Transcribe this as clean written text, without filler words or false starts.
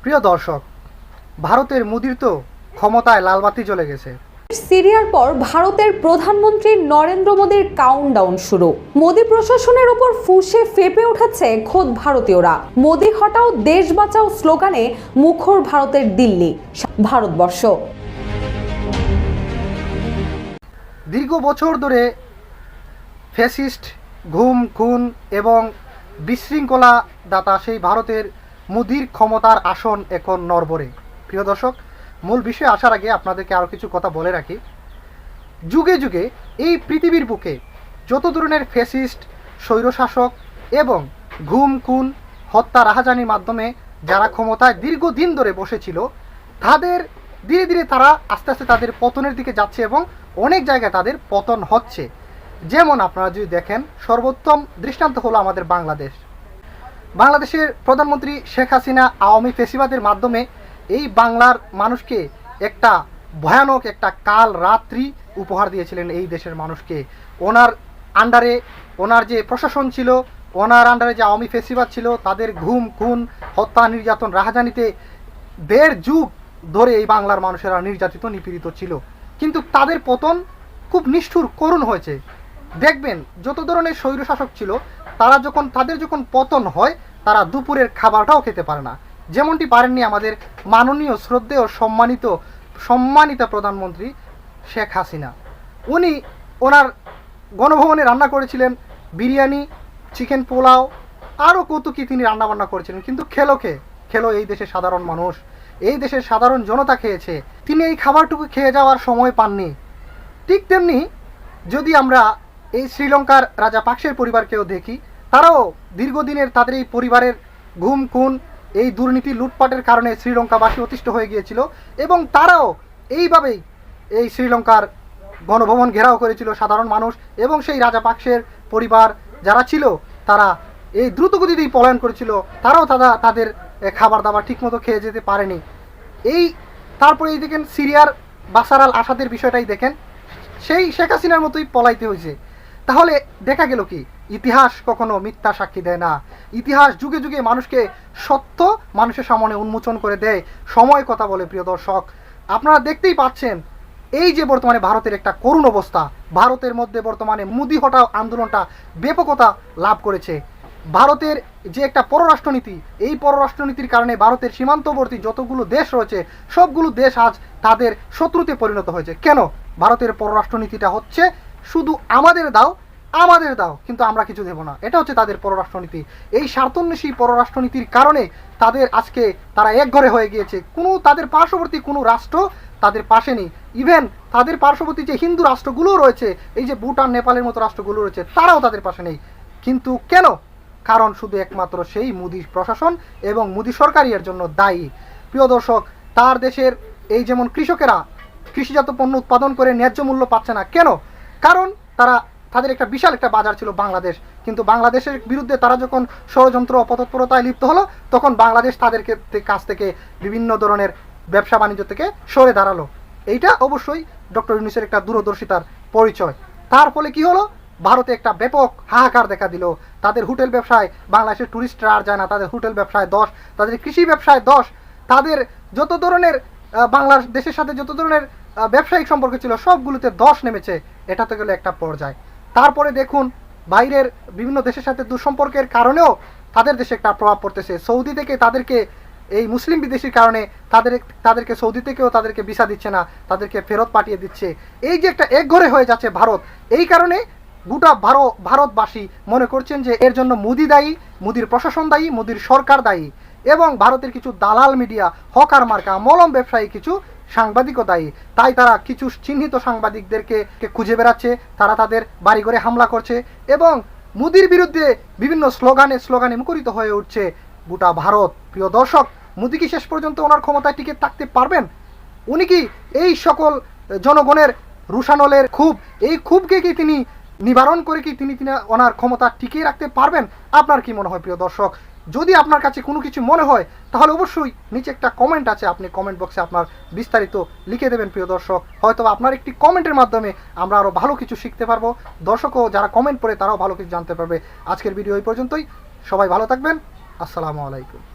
প্রিয় দর্শক, ভারতের মোদির তো ক্ষমতায় লালবাতি জ্বলে গেছে। সিরিয়ার পর ভারতের প্রধানমন্ত্রী নরেন্দ্র মোদীর কাউন্টডাউন শুরু। মোদী প্রশাসনের উপর ফুঁসে ফেপে উঠেছে খোদ ভারতীয়রা। মোদী হটাও দেশ বাঁচাও স্লোগানে মুখর ভারতের দিল্লি, ভারতবর্ষ। দীর্ঘ বছর ধরে ফ্যাসিস্ট, ঘুম, খুন এবং বিশৃঙ্খলা দাতা সেই ভারতের মোদির ক্ষমতার আসন এখন নড়বড়ে। প্রিয় দর্শক, মূল বিষয়ে আসার আগে আপনাদেরকে আরও কিছু কথা বলে রাখি। যুগে যুগে এই পৃথিবীর বুকে যত ধরনের ফ্যাসিস্ট, স্বৈরশাসক এবং ঘুম, খুন, হত্যা, রাহাজানির মাধ্যমে যারা ক্ষমতায় দীর্ঘদিন ধরে বসেছিল, তাদের ধীরে ধীরে তারা আস্তে আস্তে তাদের পতনের দিকে যাচ্ছে এবং অনেক জায়গায় তাদের পতন হচ্ছে। যেমন আপনারা যদি দেখেন, সর্বোত্তম দৃষ্টান্ত হলো আমাদের বাংলাদেশ। বাংলাদেশের প্রধানমন্ত্রী শেখ হাসিনা আওয়ামী ফেসিবাদের মাধ্যমে এই বাংলার মানুষকে একটা ভয়ানক একটা কাল রাত্রি উপহার দিয়েছিলেন এই দেশের মানুষকে। ওনার আন্ডারে ওনার যে প্রশাসন ছিল, ওনার আন্ডারে যে আওয়ামী ফেসিবাদ ছিল, তাদের ঘুম, খুন, হত্যা, নির্যাতন, রাহাজানিতে 1.5 যুগ ধরে এই বাংলার মানুষেরা নির্যাতিত, নিপীড়িত ছিল। কিন্তু তাদের পতন খুব নিষ্ঠুর, করুণ হয়েছে। দেখবেন যত ধরনের স্বৈরশাসক ছিল, তাদের যখন পতন হয়, তারা দুপুরের খাবারটাও খেতে পারে না। যেমনটি পারেননি আমাদের মাননীয়, শ্রদ্ধেয়, সম্মানিত প্রধানমন্ত্রী শেখ হাসিনা। উনি ওনার গণভবনে রান্না করেছিলেন বিরিয়ানি, চিকেন পোলাও, আরও কত কি তিনি রান্নাবান্না করেছিলেন। কিন্তু খেলো এই দেশের সাধারণ মানুষ, এই দেশের সাধারণ জনতা খেয়েছে। তিনি এই খাবারটুকু খেয়ে যাওয়ার সময় পাননি। ঠিক তেমনি যদি আমরা এই শ্রীলঙ্কার রাজা পাকসের পরিবারকেও দেখি, তারাও দীর্ঘদিনের তাদের এই পরিবারের ঘুম, খুন, এই দুর্নীতি, লুটপাটের কারণে শ্রীলঙ্কাবাসী অতিষ্ঠ হয়ে গিয়েছিল এবং তারাও এইভাবেই এই শ্রীলঙ্কার গণভবন ঘেরাও করেছিল সাধারণ মানুষ। এবং সেই রাজা পাকসের পরিবার যারা ছিল, তারা এই দ্রুতগতিতেই পলায়ন করেছিল। তারাও তাদের খাবার দাবার ঠিকমতো খেয়ে যেতে পারেনি। তারপরে এই দেখেন সিরিয়ার বাশার আল আসাদের বিষয়টাই দেখেন, সেই শেখ হাসিনার মতোই পলাইতে হয়েছে। তাহলে দেখা গেল কি, ইতিহাস কখনো মিথ্যা সাক্ষী দেয় না। ইতিহাস যুগে যুগে মানুষকে সত্য মানুষের সামনে উন্মোচন করে দেয়, সময় কথা বলে। প্রিয় দর্শক, আপনারা দেখতেই পাচ্ছেন এই যে বর্তমানে ভারতের একটা করুণ অবস্থা। ভারতের মধ্যে বর্তমানে মোদি হটাও আন্দোলনটা ব্যাপকতা লাভ করেছে। ভারতের যে একটা পররাষ্ট্রনীতি, এই পররাষ্ট্রনীতির কারণে ভারতের সীমান্তবর্তী যতগুলো দেশ রয়েছে, সবগুলো দেশ আজ তাদের শত্রুতে পরিণত হয়েছে। কেন? ভারতের পররাষ্ট্রনীতিটা হচ্ছে শুধু আমাদের দাও, কিন্তু আমরা কিছু দেব না। এটা হচ্ছে তাদের পররাষ্ট্রনীতি। এই স্বার্থন্বেষী পররাষ্ট্রনীতির কারণে তারা একঘরে হয়ে গিয়েছে। তাদের পার্শ্ববর্তী কোনো রাষ্ট্র তাদের পাশে নেই। ইভেন তাদের পার্শ্ববর্তী যে হিন্দু রাষ্ট্রগুলো রয়েছে, এই যে ভুটান, নেপালের মতো রাষ্ট্রগুলো রয়েছে, তারাও তাদের পাশে নেই। কিন্তু কেন? কারণ শুধু একমাত্র সেই মোদি প্রশাসন এবং মোদি সরকারই এর জন্য দায়ী। প্রিয় দর্শক, তার দেশের এই যেমন কৃষকেরা কৃষিজাত পণ্য উৎপাদন করে ন্যায্য মূল্য পাচ্ছে না। কেন? কারণ তাদের একটা বিশাল একটা বাজার ছিল বাংলাদেশ। কিন্তু বাংলাদেশের বিরুদ্ধে তারা যখন ষড়যন্ত্র, অপতৎপরতায় লিপ্ত হলো, তখন বাংলাদেশ তাদের কাছ থেকে বিভিন্ন ধরনের ব্যবসা বাণিজ্য থেকে সরে দাঁড়ালো। এইটা অবশ্যই ডক্টর ইউনূসের একটা দূরদর্শিতার পরিচয়। তার ফলে কি হলো? ভারতে একটা ব্যাপক হাহাকার দেখা দিল। তাদের হোটেল ব্যবসায় বাংলাদেশের ট্যুরিস্টরা আর যায় না, তাদের হোটেল ব্যবসায় 10, তাদের কৃষি ব্যবসায় 10, তাদের যত ধরনের বাংলাদেশের সাথে যত ধরনের ব্যবসায়িক সম্পর্ক ছিল, সবগুলোতে 10 নেমেছে। এটা তো গেল একটা পর্যায়। তারপরে দেখুন, বাইরের বিভিন্ন দেশের সাথে দুঃসম্পর্কের কারণেও তাদের দেশে একটা প্রভাব পড়তেছে। সৌদি থেকে তাদেরকে, এই মুসলিম বিদেশির কারণে তাদেরকে সৌদি থেকেও তাদেরকে ভিসা দিচ্ছে না, তাদেরকে ফেরত পাঠিয়ে দিচ্ছে। এই যে একটা একঘরে হয়ে যাচ্ছে ভারত, এই কারণে গোটা ভারতবাসী মনে করছেন যে এর জন্য মোদি দায়ী, মোদির প্রশাসন দায়ী, মোদির সরকার দায়ী, এবং ভারতের কিছু দালাল মিডিয়া, হকার মার্কা, মলম ব্যবসায়ী কিছু সাংবাদিকও দায়ী। তাই তারা কিছু চিহ্নিত সাংবাদিকদেরকে খুঁজে বেড়াচ্ছে, তারা তাদের বাড়িঘরে হামলা করছে এবং মোদির বিরুদ্ধে বিভিন্ন স্লোগানে মুখরিত হয়ে উঠছে গোটা ভারত। প্রিয় দর্শক, মোদি কি শেষ পর্যন্ত ওনার ক্ষমতায় টিকে থাকতে পারবেন? উনি কি এই সকল জনগণের রুশানলের এই ক্ষোভকে কি তিনি নিবারণ করে কি তিনি ওনার ক্ষমতা টিকিয়ে রাখতে পারবেন? আপনার কি মনে হয় প্রিয় দর্শক? যদি আপনার কাছে কোনো কিছু মনে হয়, তাহলে অবশ্যই নিচে একটা কমেন্ট আছে, আপনি কমেন্ট বক্সে আপনার বিস্তারিত লিখে দেবেন প্রিয় দর্শক। হয়তো আপনার একটি কমেন্টের মাধ্যমে আমরা আরও ভালো কিছু শিখতে পারবো। দর্শকও যারা কমেন্ট করে তারাও ভালো কিছু জানতে পারবে। আজকের ভিডিও এই পর্যন্তই। সবাই ভালো থাকবেন। আসসালামু আলাইকুম।